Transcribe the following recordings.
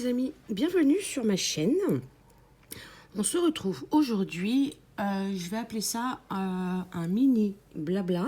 amis, bienvenue sur ma chaîne. On se retrouve aujourd'hui, je vais appeler ça un mini blabla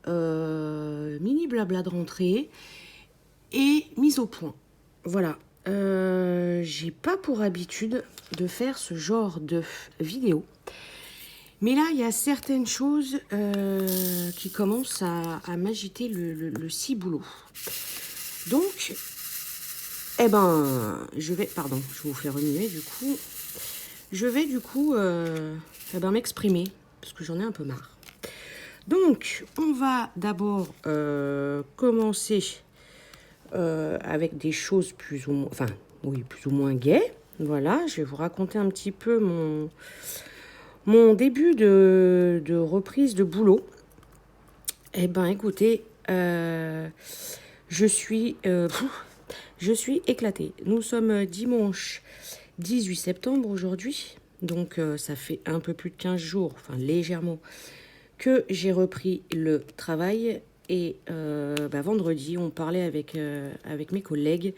de rentrée et mise au point. Voilà, j'ai pas pour habitude de faire ce genre de vidéo. Mais là, il y a certaines choses qui commencent à m'agiter le ciboulot. Donc, eh ben, je vais vous fais remuer du coup. Je vais du coup m'exprimer, parce que j'en ai un peu marre. Donc, on va d'abord commencer avec des choses plus ou moins gaies. Voilà, je vais vous raconter un petit peu mon début de reprise de boulot. Eh ben, écoutez, je suis éclatée. Nous sommes dimanche 18 septembre aujourd'hui, donc ça fait un peu plus de 15 jours, enfin légèrement, que j'ai repris le travail. Et vendredi, on parlait avec mes collègues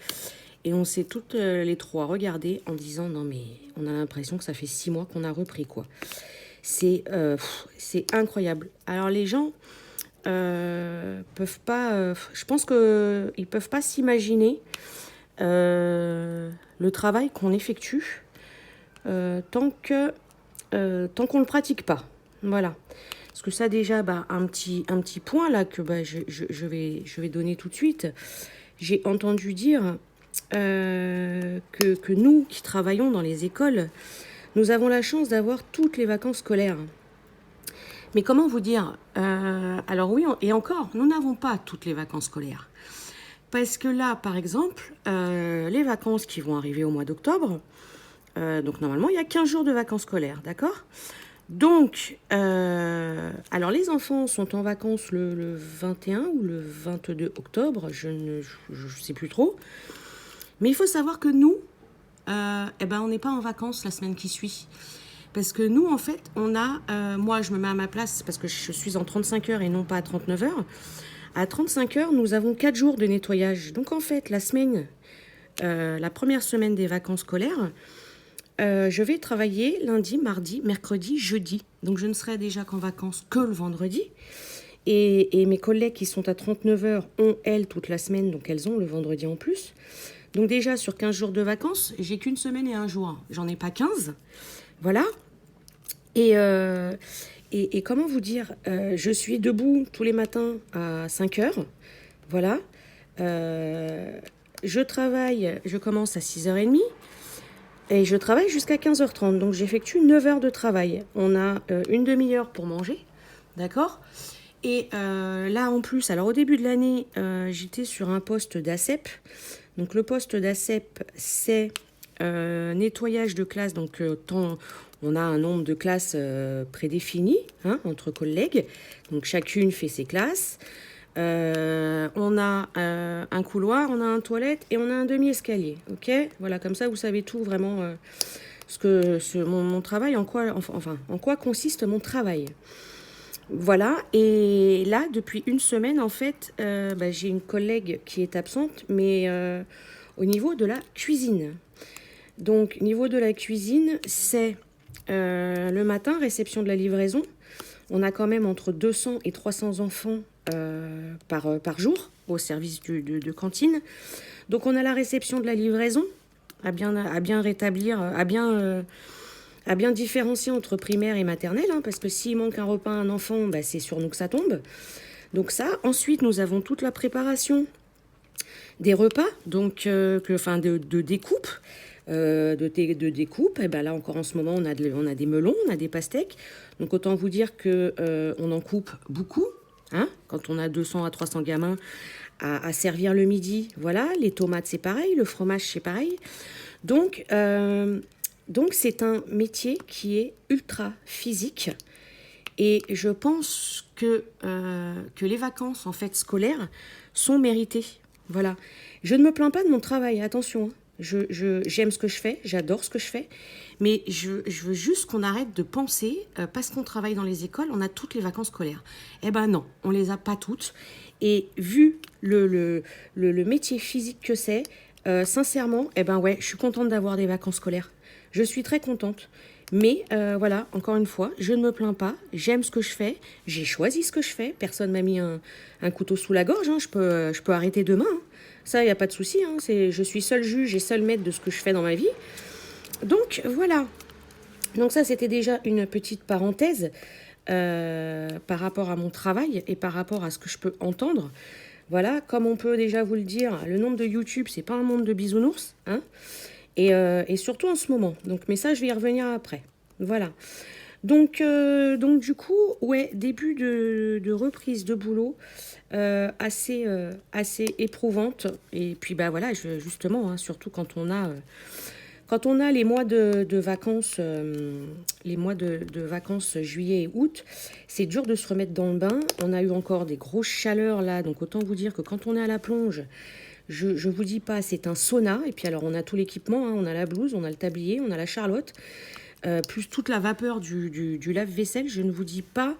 et on s'est toutes les trois regardées en disant non mais on a l'impression que ça fait 6 mois qu'on a repris quoi. C'est incroyable. Alors les gens peuvent pas, je pense que ils peuvent pas s'imaginer le travail qu'on effectue tant qu'on ne le pratique pas. Voilà. Parce que ça déjà, un petit point là que je vais donner tout de suite. J'ai entendu dire que nous qui travaillons dans les écoles, nous avons la chance d'avoir toutes les vacances scolaires. Mais comment vous dire alors oui, et encore, nous n'avons pas toutes les vacances scolaires. Parce que là, par exemple, les vacances qui vont arriver au mois d'octobre, donc normalement, il y a 15 jours de vacances scolaires, d'accord ? Donc, alors les enfants sont en vacances le 21 ou le 22 octobre, je ne sais plus trop. Mais il faut savoir que nous, on n'est pas en vacances la semaine qui suit. Parce que nous, en fait, on a... moi, je me mets à ma place parce que je suis en 35 heures et non pas à 39 heures. À 35 heures, nous avons 4 jours de nettoyage. Donc, en fait, la première semaine des vacances scolaires, je vais travailler lundi, mardi, mercredi, jeudi. Donc, je ne serai déjà qu'en vacances que le vendredi. Et mes collègues qui sont à 39 heures ont, elles, toute la semaine. Donc, elles ont le vendredi en plus. Donc, déjà, sur 15 jours de vacances, j'ai qu'une semaine et un jour. J'en ai pas 15. Voilà. Et comment vous dire, je suis debout tous les matins à 5 heures. Voilà. Je travaille, je commence à 6h30 et je travaille jusqu'à 15h30. Donc j'effectue 9 heures de travail. On a une demi-heure pour manger. D'accord ? Et là en plus, alors au début de l'année, j'étais sur un poste d'ACEP. Donc le poste d'ACEP, c'est nettoyage de classe. Donc on a un nombre de classes prédéfini entre collègues. Donc chacune fait ses classes. On a un couloir, on a un toilette et on a un demi-escalier. Ok, voilà, comme ça vous savez tout vraiment mon travail, en quoi consiste mon travail. Voilà, et là depuis une semaine en fait, j'ai une collègue qui est absente, mais au niveau de la cuisine. Donc niveau de la cuisine, c'est le matin, réception de la livraison. On a quand même entre 200 et 300 enfants par jour au service de cantine. Donc on a la réception de la livraison, à bien rétablir, à bien différencier entre primaire et maternelle, parce que s'il manque un repas à un enfant, c'est sur nous que ça tombe. Donc ça, ensuite nous avons toute la préparation des repas, donc de découpe. De découpe, et là encore en ce moment on a des melons, on a des pastèques, donc autant vous dire que on en coupe beaucoup, quand on a 200 à 300 gamins à servir le midi. Voilà, les tomates c'est pareil, le fromage c'est pareil, donc c'est un métier qui est ultra physique et je pense que les vacances en fait scolaires sont méritées. Voilà, je ne me plains pas de mon travail, attention, j'aime ce que je fais, j'adore ce que je fais, mais je veux juste qu'on arrête de penser, parce qu'on travaille dans les écoles, on a toutes les vacances scolaires. Eh ben non, on les a pas toutes. Et vu le métier physique que c'est, Sincèrement, eh ben ouais, je suis contente d'avoir des vacances scolaires. Je suis très contente. Mais voilà, encore une fois, je ne me plains pas. J'aime ce que je fais. J'ai choisi ce que je fais. Personne m'a mis un couteau sous la gorge. Hein. Je peux arrêter demain. Hein. Ça, il n'y a pas de souci. Hein. Je suis seule juge et seule maître de ce que je fais dans ma vie. Donc voilà. Donc ça, c'était déjà une petite parenthèse par rapport à mon travail et par rapport à ce que je peux entendre. Voilà, comme on peut déjà vous le dire, le monde de YouTube, c'est pas un monde de bisounours, hein, et surtout en ce moment. Donc, mais ça, je vais y revenir après. Voilà. Donc du coup, ouais, début de reprise de boulot assez éprouvante. Et puis, bah voilà, justement, hein, surtout quand on a les mois de vacances, les mois de vacances juillet et août, c'est dur de se remettre dans le bain. On a eu encore des grosses chaleurs là, donc autant vous dire que quand on est à la plonge, je vous dis pas, c'est un sauna. Et puis alors on a tout l'équipement, hein, on a la blouse, on a le tablier, on a la charlotte, plus toute la vapeur du lave-vaisselle. Je ne vous dis pas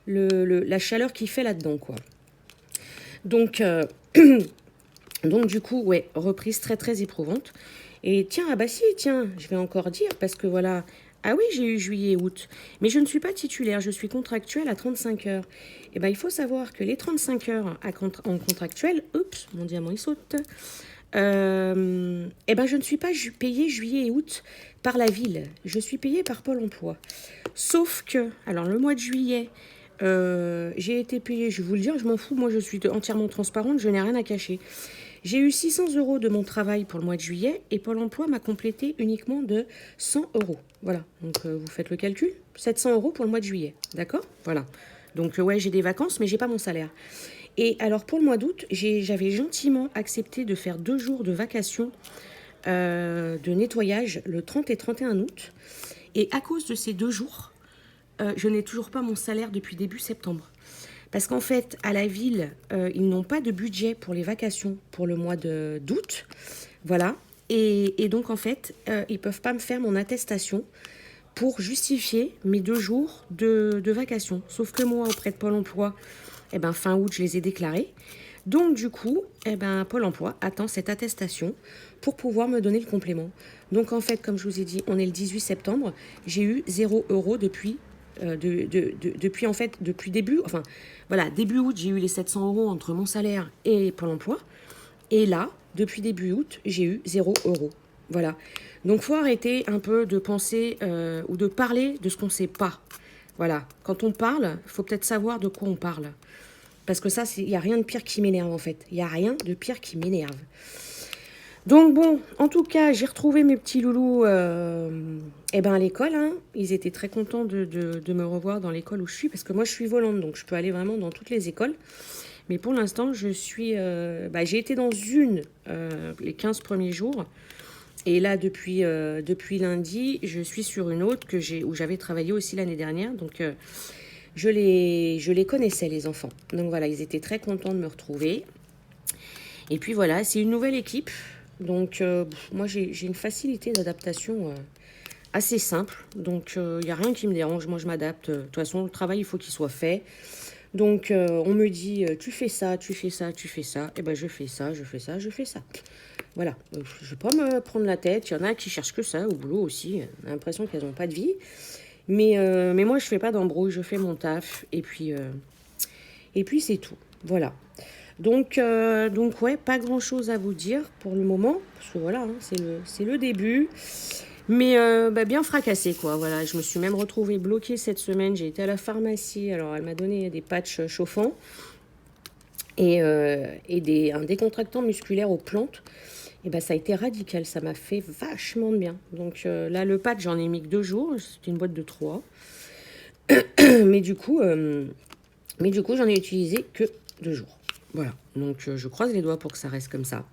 la chaleur qu'il fait là-dedans, quoi. Donc, donc du coup, ouais, reprise très très éprouvante. Et tiens, ah bah si, tiens, je vais encore dire, parce que voilà, ah oui, j'ai eu juillet et août, mais je ne suis pas titulaire, je suis contractuelle à 35 heures. Et ben il faut savoir que les 35 heures en contractuel, oups, mon diamant il saute, et ben je ne suis pas payée juillet et août par la ville, je suis payée par Pôle emploi. Sauf que, alors le mois de juillet, j'ai été payée, je vais vous le dire, je m'en fous, moi je suis entièrement transparente, je n'ai rien à cacher. J'ai eu 600 € de mon travail pour le mois de juillet et Pôle emploi m'a complété uniquement de 100 €. Voilà, donc vous faites le calcul, 700 € pour le mois de juillet, d'accord? Voilà, donc ouais, j'ai des vacances, mais j'ai pas mon salaire. Et alors pour le mois d'août, j'avais gentiment accepté de faire 2 jours de vacation de nettoyage le 30 et 31 août. Et à cause de ces 2 jours, je n'ai toujours pas mon salaire depuis début septembre. Parce qu'en fait, à la ville, ils n'ont pas de budget pour les vacations pour le mois d'août. Voilà. Et donc, en fait, ils ne peuvent pas me faire mon attestation pour justifier mes 2 jours de vacations. Sauf que moi, auprès de Pôle emploi, eh ben, fin août, je les ai déclarés. Donc, du coup, eh ben, Pôle emploi attend cette attestation pour pouvoir me donner le complément. Donc, en fait, comme je vous ai dit, on est le 18 septembre. J'ai eu 0 € depuis début, enfin, voilà, début août, j'ai eu les 700 € entre mon salaire et Pôle emploi. Et là, depuis début août, j'ai eu 0 €. Voilà. Donc, faut arrêter un peu de penser ou de parler de ce qu'on ne sait pas. Voilà. Quand on parle, il faut peut-être savoir de quoi on parle. Parce que ça, il n'y a rien de pire qui m'énerve, en fait. Il n'y a rien de pire qui m'énerve. Donc bon, en tout cas, j'ai retrouvé mes petits loulous à l'école. Hein. Ils étaient très contents de me revoir dans l'école où je suis, parce que moi, je suis volante, donc je peux aller vraiment dans toutes les écoles. Mais pour l'instant, j'ai été dans une les 15 premiers jours. Et là, depuis lundi, je suis sur une autre où j'avais travaillé aussi l'année dernière. Donc, je les connaissais, les enfants. Donc voilà, ils étaient très contents de me retrouver. Et puis voilà, c'est une nouvelle équipe. Donc, moi, j'ai une facilité d'adaptation assez simple. Donc, il n'y a rien qui me dérange. Moi, je m'adapte. De toute façon, le travail, il faut qu'il soit fait. Donc, on me dit, tu fais ça, tu fais ça, tu fais ça. Et ben, je fais ça, je fais ça, je fais ça. Voilà. Je ne vais pas me prendre la tête. Il y en a qui cherchent que ça au boulot aussi. J'ai l'impression qu'elles n'ont pas de vie. Mais moi, je ne fais pas d'embrouille. Je fais mon taf. Et puis c'est tout. Voilà. Donc ouais, pas grand-chose à vous dire pour le moment, parce que voilà, hein, c'est le début, mais bien fracassé, quoi. Voilà, je me suis même retrouvée bloquée cette semaine. J'ai été à la pharmacie, alors elle m'a donné des patchs chauffants et un décontractant musculaire aux plantes. Et ça a été radical, ça m'a fait vachement de bien. Donc là, le patch, j'en ai mis que 2 jours, c'était une boîte de 3. mais du coup, j'en ai utilisé que 2 jours. Voilà, donc je croise les doigts pour que ça reste comme ça.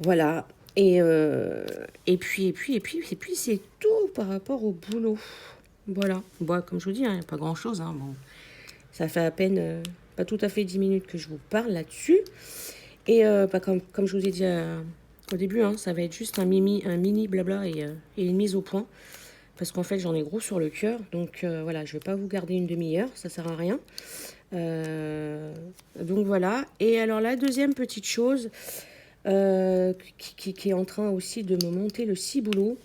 Voilà, et puis c'est tout par rapport au boulot. Voilà, bon, comme je vous dis, il n'y a pas grand-chose. Hein, bon. Ça fait à peine, pas tout à fait 10 minutes que je vous parle là-dessus. Et comme je vous ai dit au début, hein, ça va être juste un mini blabla et une mise au point. Parce qu'en fait, j'en ai gros sur le cœur. Donc voilà, je ne vais pas vous garder une demi-heure, ça ne sert à rien. Donc voilà. Et alors la deuxième petite chose, qui est en train aussi de me monter le ciboulot.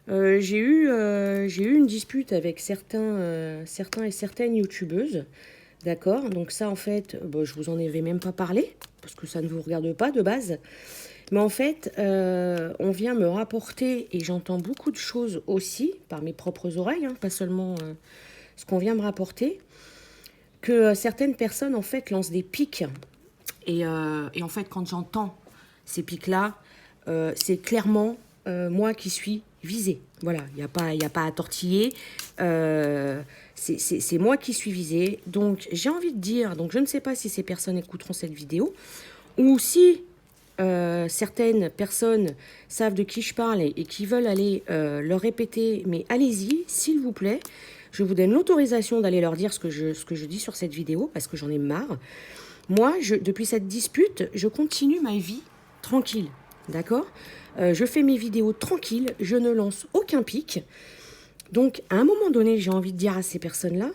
J'ai eu une dispute avec certains et certaines youtubeuses, d'accord? Donc ça, en fait, bon, je vous en avais même pas parlé, parce que ça ne vous regarde pas de base. Mais en fait, on vient me rapporter, et j'entends beaucoup de choses aussi, par mes propres oreilles, hein, pas seulement ce qu'on vient me rapporter, que certaines personnes, en fait, lancent des pics. Et en fait, quand j'entends ces pics-là, c'est clairement moi qui suis visée. Voilà, il n'y a pas à tortiller. C'est moi qui suis visée. Donc, j'ai envie de dire, donc je ne sais pas si ces personnes écouteront cette vidéo, ou si certaines personnes savent de qui je parle et qui veulent aller leur répéter, mais allez-y, s'il vous plaît. Je vous donne l'autorisation d'aller leur dire ce que je dis sur cette vidéo, parce que j'en ai marre. Moi, depuis cette dispute, je continue ma vie tranquille, d'accord? Je fais mes vidéos tranquilles, je ne lance aucun pic. Donc, à un moment donné, j'ai envie de dire à ces personnes-là,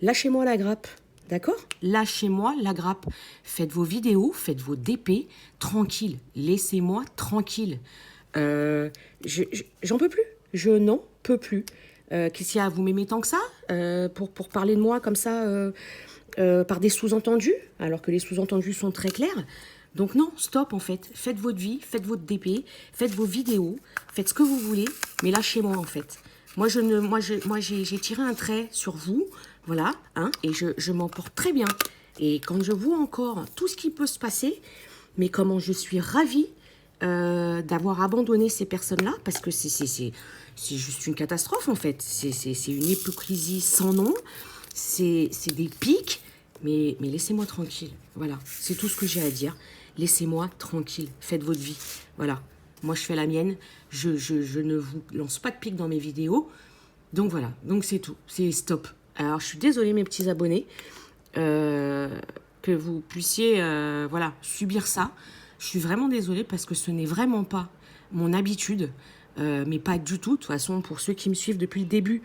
lâchez-moi la grappe, d'accord? Lâchez-moi la grappe. Faites vos vidéos, faites vos DP, tranquille. Laissez-moi tranquille. J'en peux plus. Je n'en peux plus. Qu'est-ce qu'il y a? Vous m'aimez tant que ça pour parler de moi comme ça par des sous-entendus, alors que les sous-entendus sont très clairs. Donc non, stop en fait. Faites votre vie, faites votre DP, faites vos vidéos, faites ce que vous voulez, mais lâchez-moi en fait. Moi, j'ai tiré un trait sur vous, voilà, hein, et je m'en porte très bien. Et quand je vois encore tout ce qui peut se passer, mais comment je suis ravie d'avoir abandonné ces personnes-là, parce que c'est juste une catastrophe en fait. C'est une hypocrisie sans nom. C'est des pics, mais laissez-moi tranquille. Voilà, c'est tout ce que j'ai à dire. Laissez-moi tranquille, faites votre vie. Voilà, moi je fais la mienne. Je ne vous lance pas de pics dans mes vidéos. Donc voilà, donc c'est tout, c'est stop. Alors je suis désolée mes petits abonnés, que vous puissiez voilà, subir ça. Je suis vraiment désolée parce que ce n'est vraiment pas mon habitude, mais pas du tout. De toute façon, pour ceux qui me suivent depuis le début,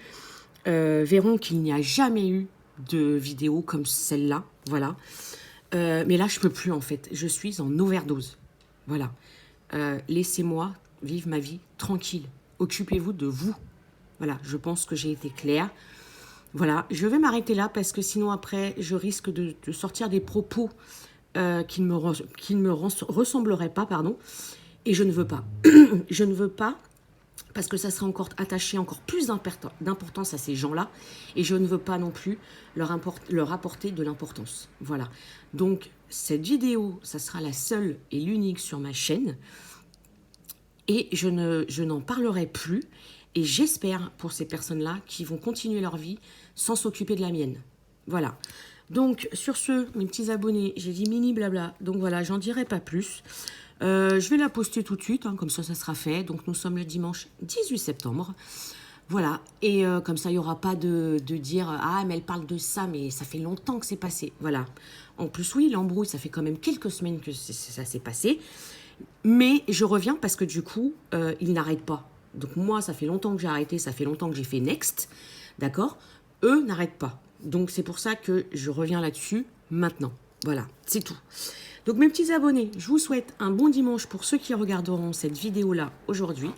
verront qu'il n'y a jamais eu de vidéo comme celle-là, voilà. Mais là, je peux plus en fait. Je suis en overdose, voilà. Laissez-moi vivre ma vie tranquille. Occupez-vous de vous. Voilà, je pense que j'ai été claire. Voilà, je vais m'arrêter là parce que sinon après, je risque de sortir des propos qui ne me ressembleraient pas, pardon. Et je ne veux pas. Je ne veux pas parce que ça serait encore attaché encore plus d'importance à ces gens-là. Et je ne veux pas non plus leur apporter de l'importance. Voilà. Donc, cette vidéo, ça sera la seule et l'unique sur ma chaîne. Et je n'en parlerai plus. Et j'espère pour ces personnes-là qui vont continuer leur vie sans s'occuper de la mienne. Voilà. Donc, sur ce, mes petits abonnés, j'ai dit mini blabla. Donc voilà, j'en dirai pas plus. Je vais la poster tout de suite, hein, comme ça sera fait. Donc nous sommes le dimanche 18 septembre. Voilà, et comme ça, il n'y aura pas de dire « Ah, mais elle parle de ça, mais ça fait longtemps que c'est passé. » Voilà. En plus, oui, l'embrouille, ça fait quand même quelques semaines que ça s'est passé. Mais je reviens parce que du coup, il n'arrête pas. Donc moi, ça fait longtemps que j'ai arrêté, ça fait longtemps que j'ai fait Next. D'accord? Eux n'arrêtent pas. Donc c'est pour ça que je reviens là-dessus maintenant. Voilà, c'est tout. Donc mes petits abonnés, je vous souhaite un bon dimanche pour ceux qui regarderont cette vidéo-là aujourd'hui.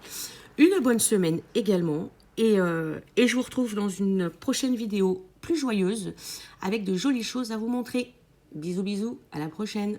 Une bonne semaine également. Et je vous retrouve dans une prochaine vidéo plus joyeuse avec de jolies choses à vous montrer. Bisous, bisous, à la prochaine.